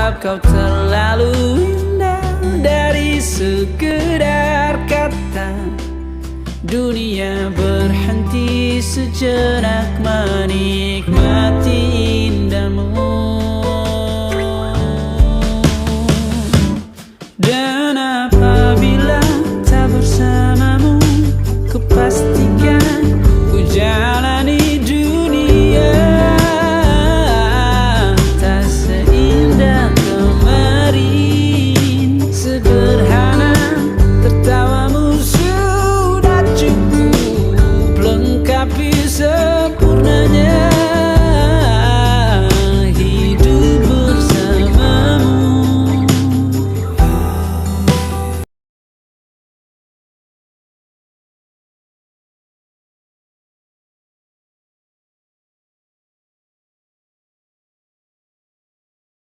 Sebab kau terlalu indah dari sekedar kata. Dunia berhenti sejenak menikmati indahmu.